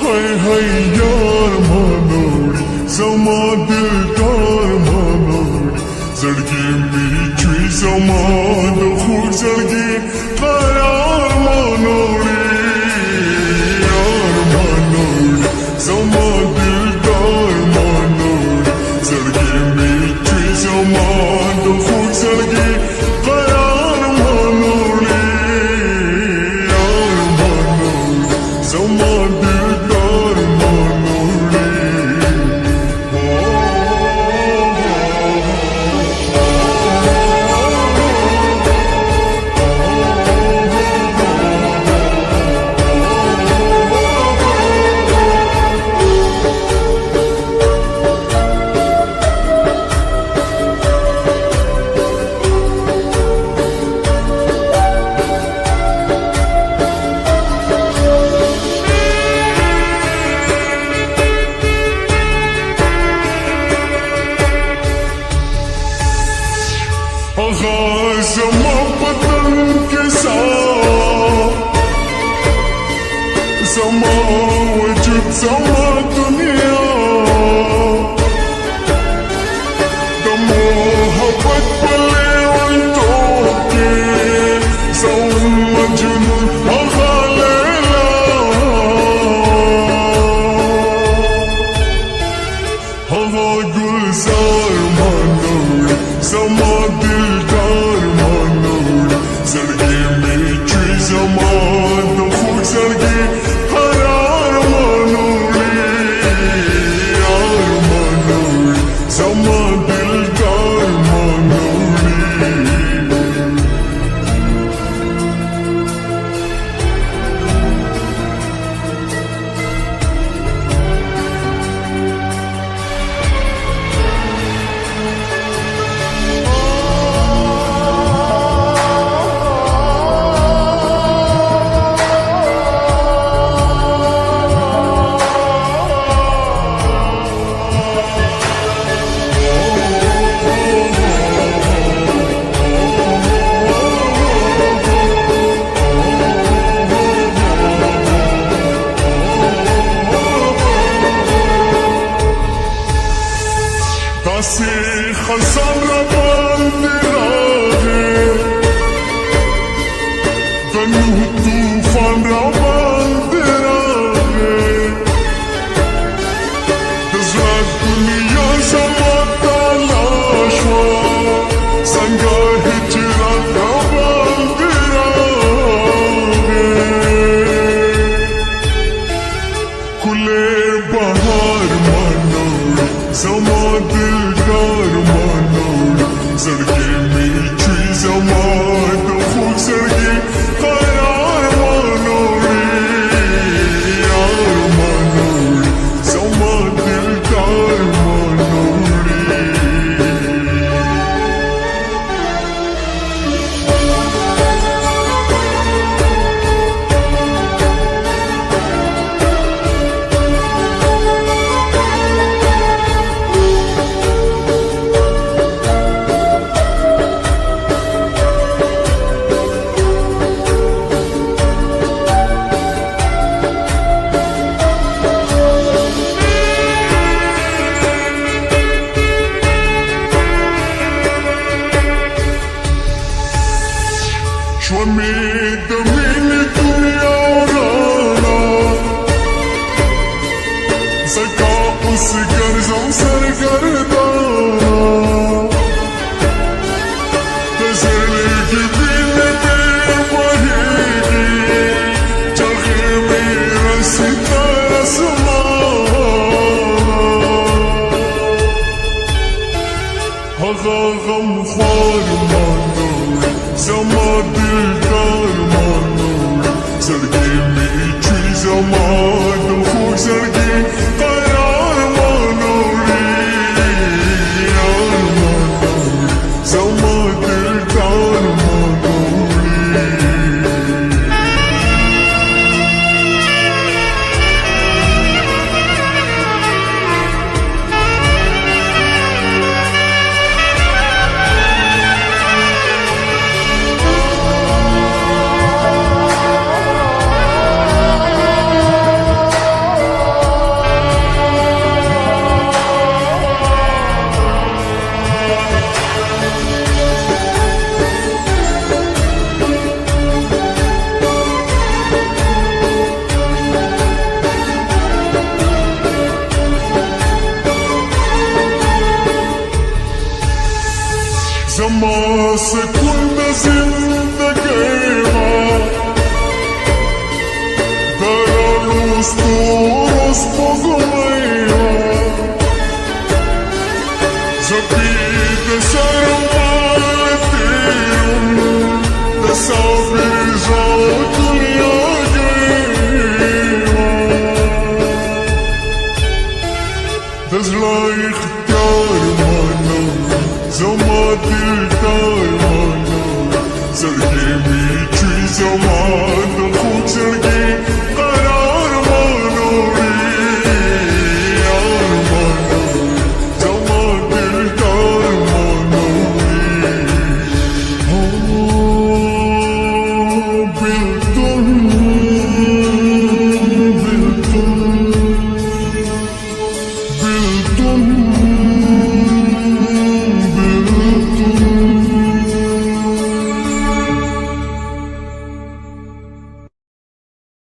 हाय हाय यार मानोड़ी समा दिलदार मानोड़ी जड़गी मीठी समा दो खूब जड़गी करार मानोड़ी यार मानोड़ी समा दिलदार मानोड़ी जड़गी मीठी समा दो खूब जड़गी करार मानोड़ी यार मानोड़ी समा दिलदार मानोड़ी आगाज़ मोहब्बतन के साथ समा वजूद समा दुनिया तो मोहब्बत पले उल्टों के मजनून लैला हवा गुलजार मानोड़ी समा दिलदार मानोड़ी जड़गी मीठी समा दो खूब जड़गी करार मानोड़ी यार मानोड़ी समा दिलदार मानोड़ी दासे खज़ान रवांदिरागे तन्नू तूफान रवांदिरागे दज़रात दुनिया समा तलाशवा संगा हिजरत रवांदिरागे कुले बहार मानोड़ी समा दिलदार मानोड़ी जड़गी मीठी समा दो खूब जड़गी करार मानोड़ी यार मानोड़ी समा दिलदार मानोड़ी شوميد من الدنيا ورانا زكاء وسكر زوسر قردانا تزرق بين بين وهيدي تغيبي رسيتا رسمانا هذا غم خوار مانوي سما दिलदार मानोड़ी जड़गी मीठी समा दो खूब जड़गी करार मानोड़ी यार मानोड़ी समा दिलदार मानोड़ी سكون زندگیમાં دارالو ستورو سپوږمۍ زه